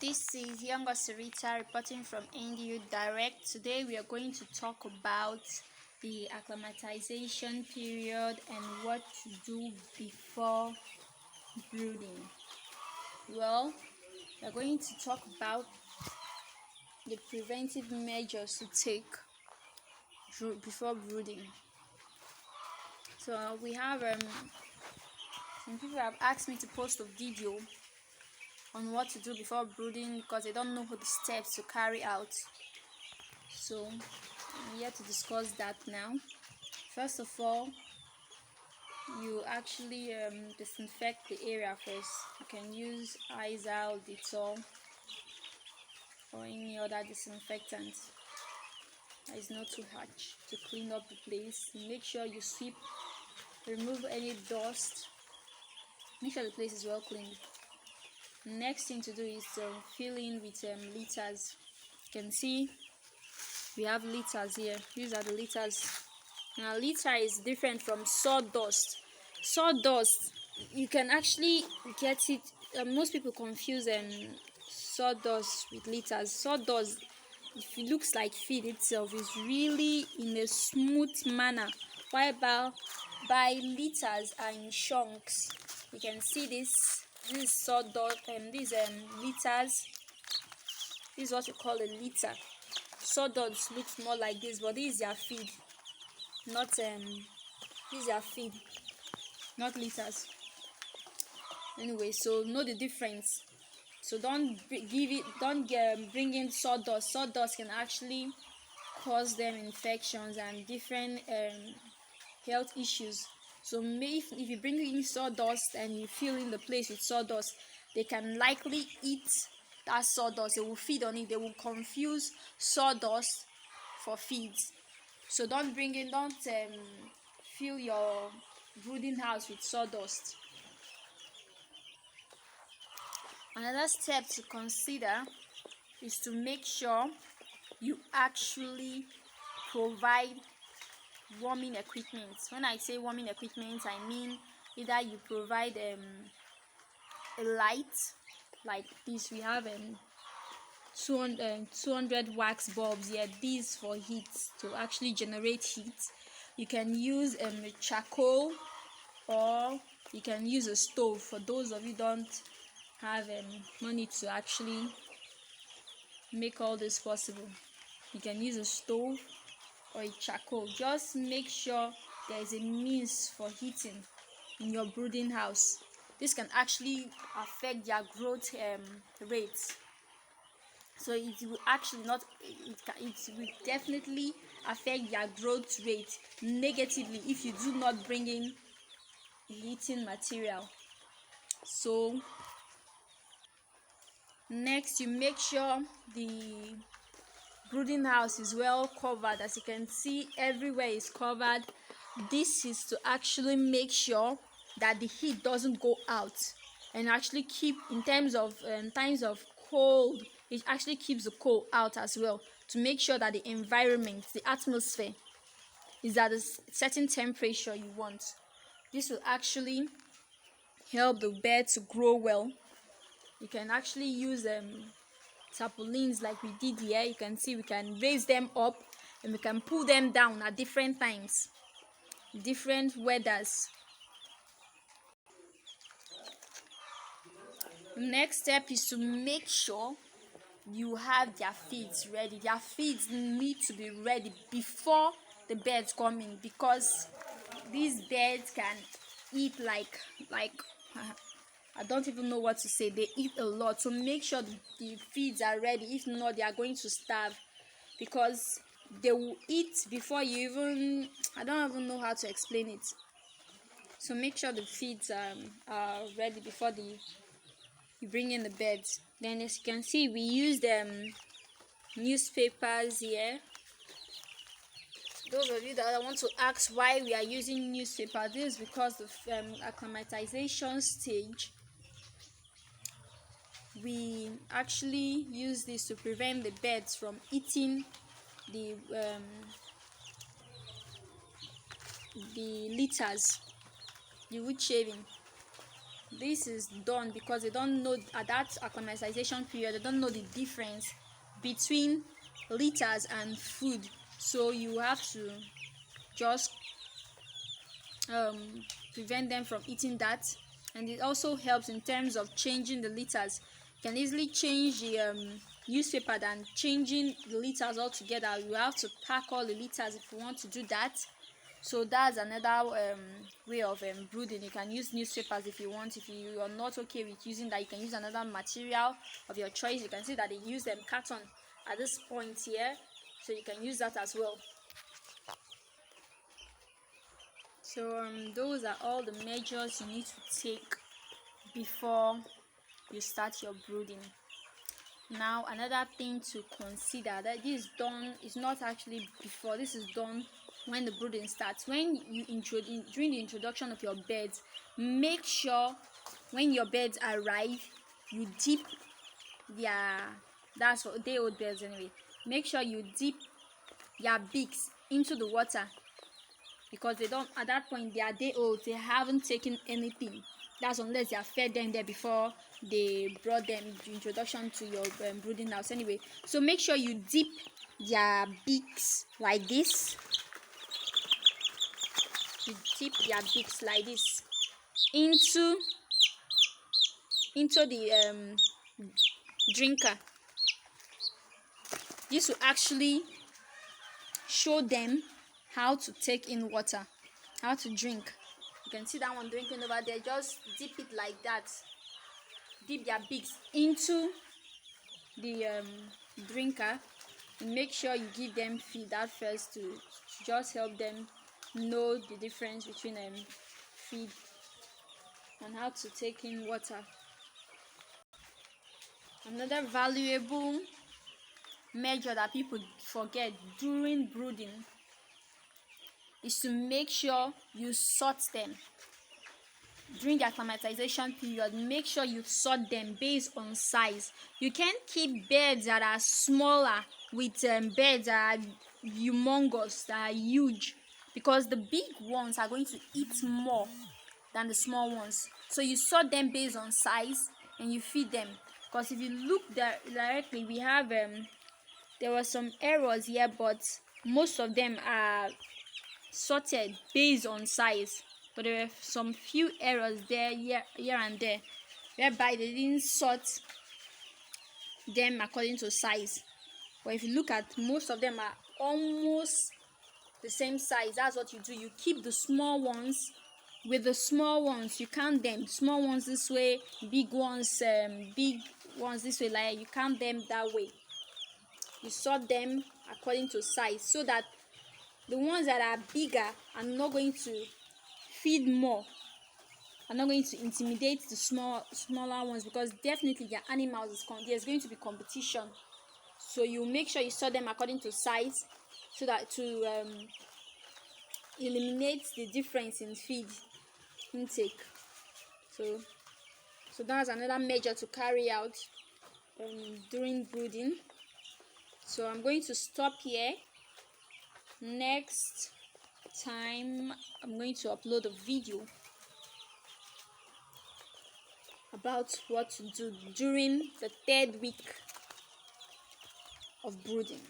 This is Younger Sarita reporting from NDU Direct. Today we are going to talk about the acclimatization period and what to do before brooding. Well, we are going to talk about the preventive measures to take before brooding. So we have some people have asked me to post a video on what to do before brooding because they don't know the steps to carry out. So I'm here to discuss that now. First of all, you actually disinfect the area first. You can use Izal, Dettol, or any other disinfectant that is not too harsh to clean up the place. Make sure you sweep, remove any dust, make sure the place is well cleaned. Next thing to do is fill in with litters. You can see we have litters here. These are the litters. Now litter is different from sawdust. Sawdust, you can actually get it. Most people confuse sawdust with litters. Sawdust, if it looks like feed itself, is really in a smooth manner, while by litters are in chunks. You can see this is sawdust, these litters. This is what you call a litter. Sawdust looks more like this, but this is their feed, not this is their feed, not litters. Anyway, so know the difference. So don't bring in sawdust. Sawdust can actually cause them infections and different health issues. So if you bring in sawdust and you fill in the place with sawdust, they can likely eat that sawdust. They will feed on it. They will confuse sawdust for feeds. So don't fill your brooding house with sawdust. Another step to consider is to make sure you actually provide warming equipment. When I say warming equipment, I mean either you provide a light like this. We have 200 wax bulbs here. These for heat, to actually generate heat. You can use charcoal, or you can use a stove. For those of you don't have money to actually make all this possible, you can use a stove or a charcoal. Just make sure there is a means for heating in your brooding house. This can actually affect their growth rates. So it will actually not, it will definitely affect their growth rate negatively if you do not bring in heating material. So next, you make sure the brooding house is well covered. As you can see, everywhere is covered. This is to actually make sure that the heat doesn't go out, and actually keep, in terms of times of cold, it actually keeps the cold out as well, to make sure that the environment, the atmosphere, is at a certain temperature you want. This will actually help the bed to grow well. You can actually use tarpaulins like we did here. You can see we can raise them up and we can pull them down at different times, different weathers. The next step is to make sure you have their feeds ready. Their feeds need to be ready before the birds come in, because these birds can eat like I don't even know what to say. They eat a lot, so make sure the feeds are ready. If not, they are going to starve, because they will eat before you even, I don't even know how to explain it. So make sure the feeds are ready before you bring in the beds. Then, as you can see, we used newspapers here. Those of you that want to ask why we are using newspaper, this is because the acclimatization stage, we actually use this to prevent the birds from eating the litters, the wood shaving. this is done because they don't know at that acclimatization period, they don't know the difference between litters and food. So you have to just prevent them from eating that. And it also helps in terms of changing the litters. You can easily change the newspaper than changing the litters altogether. You have to pack all the litters if you want to do that. So that's another way of brooding. You can use newspapers if you want. If you are not okay with using that, you can use another material of your choice. You can see that they use carton at this point here, so you can use that as well. So those are all the measures you need to take before you start your brooding. Now another thing to consider, that this is done, is not actually before, this is done when the brooding starts. When you during the introduction of your birds, make sure when your birds arrive, you dip their, that's for day-old birds anyway, make sure you dip their beaks into the water, because they don't, at that point they are day-old, they haven't taken anything. That's unless they have fed them there before they brought them the introduction to your brooding house anyway. So make sure you dip their beaks like this. You dip their beaks like this into the drinker. This will actually show them how to take in water, how to drink. You can see that one drinking over there. Just dip it like that. Dip their beaks into the drinker, and make sure you give them feed at first to just help them know the difference between feed and how to take in water. Another valuable measure that people forget during brooding is to make sure you sort them. During the acclimatization period, make sure you sort them based on size. You can't keep birds that are smaller with birds that are humongous, that are huge, because the big ones are going to eat more than the small ones. So you sort them based on size and you feed them. Because if you look directly, we have there were some errors here, but most of them are sorted based on size. But there were some few errors there, here and there, whereby they didn't sort them according to size. But if you look at, most of them are almost the same size. That's what you do. You keep the small ones with the small ones. You count them. Small ones this way, big ones this way. Like, you count them that way. You sort them according to size, so that the ones that are bigger are not going to feed more, are not going to intimidate the smaller ones, because definitely their animals there's going to be competition. So you make sure you sort them according to size, so that to eliminate the difference in feed intake. So that's another measure to carry out during brooding. So I'm going to stop here. Next time I'm going to upload a video about what to do during the 3rd week of brooding.